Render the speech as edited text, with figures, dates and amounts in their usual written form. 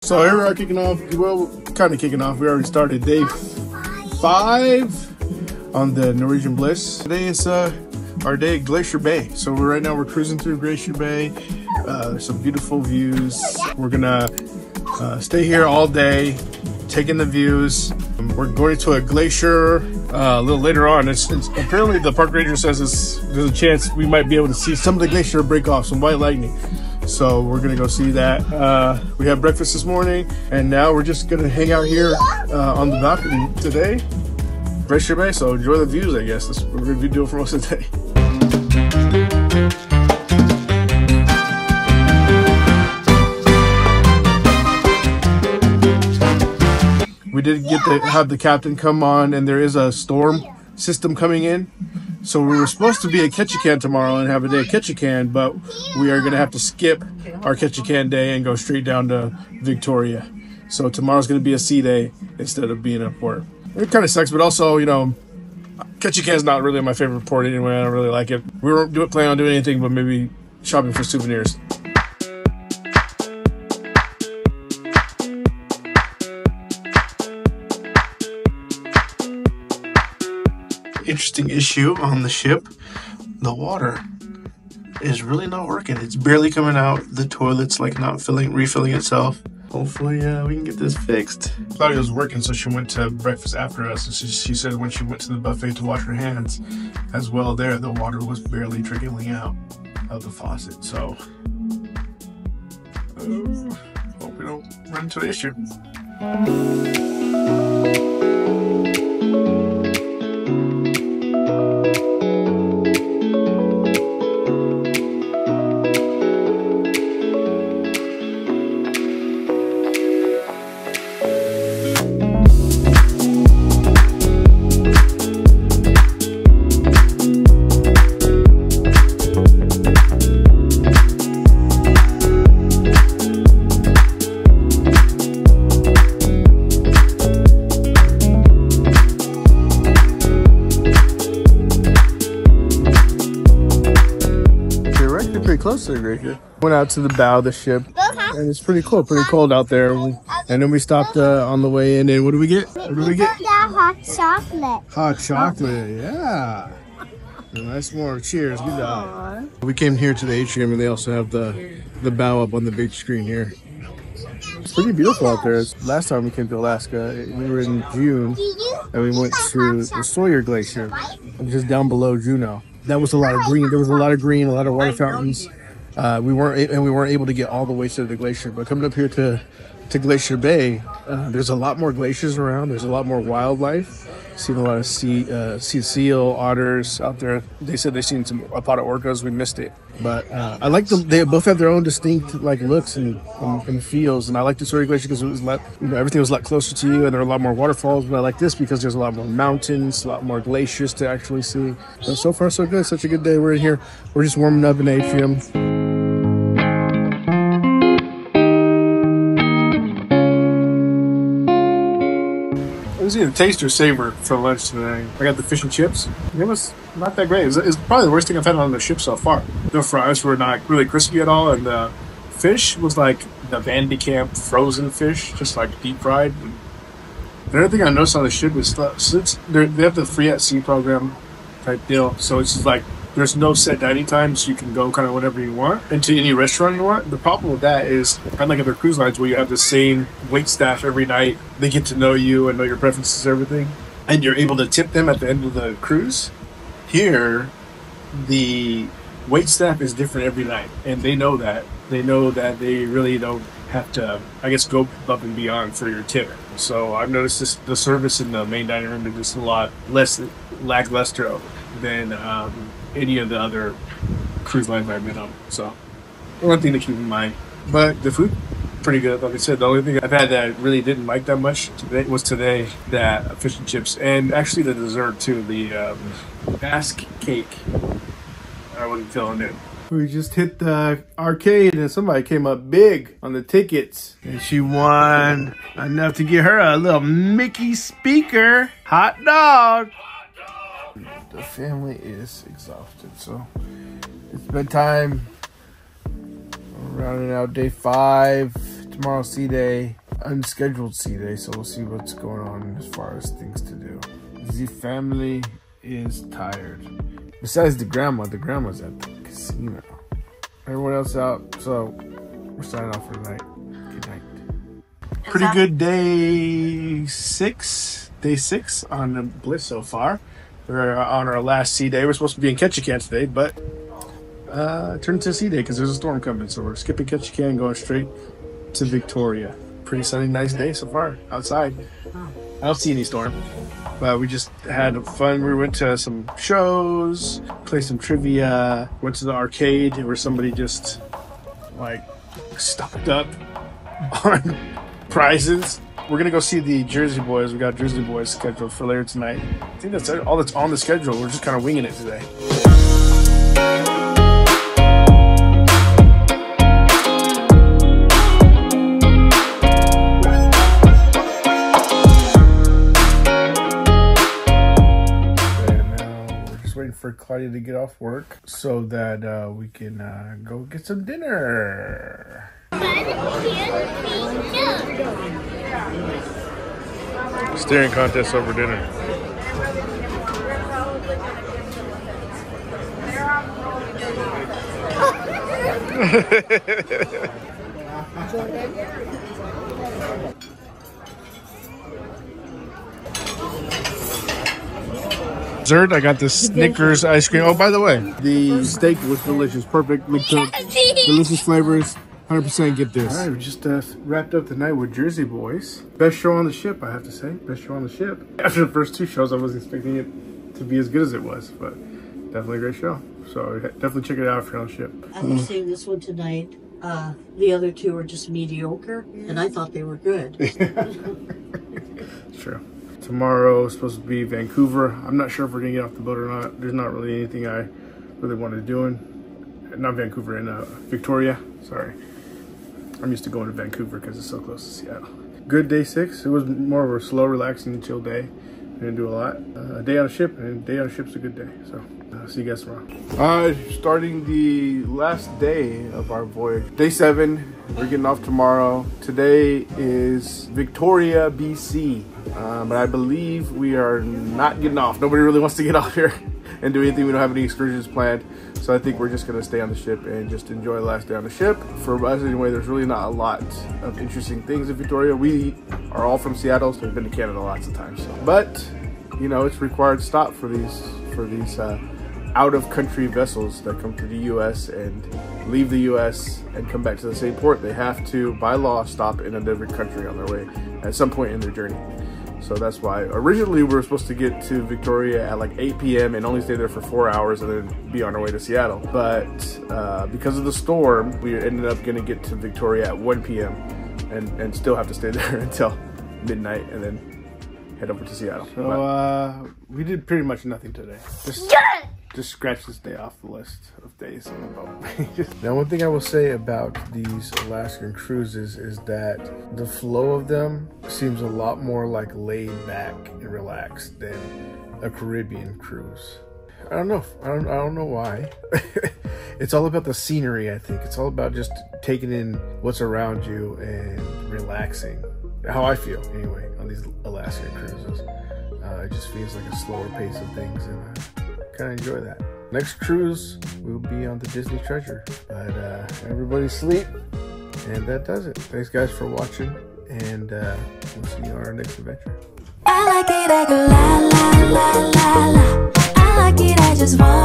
So here we are kicking off, well, kind of kicking off. We already started day 5 on the Norwegian Bliss. Today is our day at Glacier Bay. So right now we're cruising through Glacier Bay. There's some beautiful views. We're gonna stay here all day, taking the views. We're going to a glacier a little later on. It's apparently the park ranger says there's a chance we might be able to see some of the glacier break off, some white lightning. So we're gonna go see that. We had breakfast this morning, and now we're just gonna hang out here on the balcony today, Glacier Bay. So enjoy the views, I guess. That's what we're gonna be doing for most of the day. We did get to have the captain come on, and there is a storm system coming in. So we were supposed to be at Ketchikan tomorrow and have a day at Ketchikan, but we are going to have to skip our Ketchikan day and go straight down to Victoria. So tomorrow's going to be a sea day instead of being a port. It kind of sucks, but also, you know, Ketchikan's not really my favorite port anyway. I don't really like it. We weren't planning on doing anything but maybe shopping for souvenirs. Interesting issue on the ship. The water is really not working. It's barely coming out. The toilet's like not refilling itself. Hopefully we can get this fixed. Claudia was working, so she went to breakfast after us, and she said when she went to the buffet to wash her hands as well there, the water was barely trickling out of the faucet. So hope we don't run into an issue. Close to the glacier. Went out to the bow of the ship, and it's pretty cool, pretty cold out there. And then we stopped on the way in, and what do we get? What do we get? Hot chocolate. Hot chocolate, yeah. Nice more. Cheers. Good job. We came here to the atrium, and they also have the bow up on the big screen here. It's pretty beautiful out there. Last time we came to Alaska, we were in June, and we went through the Sawyer Glacier, just down below Juneau. That was a lot of green. There was a lot of green, a lot of water fountains. We weren't able to get all the way to the glacier. But coming up here to Glacier Bay, there's a lot more glaciers around. There's a lot more wildlife. Seen a lot of sea seal, otters out there. They said they've seen a pot of orcas. We missed it, but I like them. They both have their own distinct like looks and feels. And I like the Sawyer Glacier because it was everything was a lot closer to you, and there are a lot more waterfalls. But I like this because there's a lot more mountains, a lot more glaciers to actually see. But so far so good. Such a good day. We're in here. We're just warming up in the atrium. It was either taste or savor for lunch today. I got the fish and chips. It was not that great. It's probably the worst thing I've had on the ship so far. The fries were not really crispy at all, and the fish was like the Van de Kamp frozen fish, just like deep fried. The other thing I noticed on the ship is they have the free at sea program type deal, so it's just like there's no set dining time, so you can go kind of whenever you want into any restaurant you want. The problem with that is, unlike other cruise lines where you have the same wait staff every night, they get to know you and know your preferences and everything, and you're able to tip them at the end of the cruise. Here, the wait staff is different every night, and they know that. They know that they really don't have to, I guess, go above and beyond for your tip. So I've noticed the service in the main dining room is just a lot less lackluster than any of the other cruise lines I've been on. So one thing to keep in mind. But the food, pretty good. Like I said, the only thing I've had that I really didn't like that much today that fish and chips, and actually the dessert too, the Basque cake. I wasn't feeling it. We just hit the arcade and somebody came up big on the tickets. And she won enough to get her a little Mickey speaker. Hot dog. The family is exhausted, so it's bedtime. We're rounding out day 5. Tomorrow's sea day, unscheduled sea day, so we'll see what's going on as far as things to do. The family is tired. Besides the grandma's at the casino. Everyone else out, so we're signing off for tonight. Good night. Pretty good day 6 on the Bliss so far. We're on our last sea day. We're supposed to be in Ketchikan today, but it turned into a sea day because there's a storm coming. So we're skipping Ketchikan and going straight to Victoria. Pretty sunny, nice day so far outside. I don't see any storm, but we just had fun. We went to some shows, played some trivia, went to the arcade where somebody just like stocked up on prizes. We're gonna go see the Jersey Boys. We got Jersey Boys scheduled for later tonight. I think that's all that's on the schedule. We're just kind of winging it today. For Claudia to get off work so that we can go get some dinner. Staring contest over dinner. Dessert, I got the Snickers ice cream. Oh, by the way, the steak was delicious. Perfect. Delicious flavors. 100% get this. All right, we just wrapped up the night with Jersey Boys. Best show on the ship, I have to say. Best show on the ship. After the first 2 shows, I wasn't expecting it to be as good as it was, but definitely a great show. So definitely check it out if you're on the ship. I'm seeing this one tonight. The other 2 were just mediocre, and I thought they were good. It's true. Tomorrow is supposed to be Vancouver. I'm not sure if we're gonna get off the boat or not. There's not really anything I really wanted to do in, not Vancouver, in Victoria. Sorry. I'm used to going to Vancouver because it's so close to Seattle. Good day 6. It was more of a slow, relaxing, chill day. Didn't do a lot. A day on a ship, and a day on a ship's a good day. So, see you guys tomorrow. Starting the last day of our voyage. Day 7. We're getting off tomorrow. Today is Victoria, BC. But I believe we are not getting off. Nobody really wants to get off here and do anything. We don't have any excursions planned. So I think we're just going to stay on the ship and just enjoy the last day on the ship. For us anyway, there's really not a lot of interesting things in Victoria. We are all from Seattle, so we've been to Canada lots of times. So. But, you know, it's required stop for these out-of-country vessels that come to the U.S. and leave the U.S. and come back to the same port. They have to, by law, stop in a different country on their way at some point in their journey. So that's why originally we were supposed to get to Victoria at like 8 p.m. and only stay there for 4 hours and then be on our way to Seattle. But because of the storm, we ended up going to get to Victoria at 1 p.m. and still have to stay there until midnight and then head over to Seattle. So we did pretty much nothing today. Just scratch this day off the list of days on the boat. Now, one thing I will say about these Alaskan cruises is that the flow of them seems a lot more like laid back and relaxed than a Caribbean cruise. I don't know. I don't know why. It's all about the scenery, I think. It's all about just taking in what's around you and relaxing. How I feel, anyway, on these Alaskan cruises. It just feels like a slower pace of things, and kind of enjoy that. Next cruise, we'll be on the Disney Treasure. But everybody sleep, and that does it. Thanks, guys, for watching, and we'll see you on our next adventure. I like it, I go la la la la la. I like it, I just want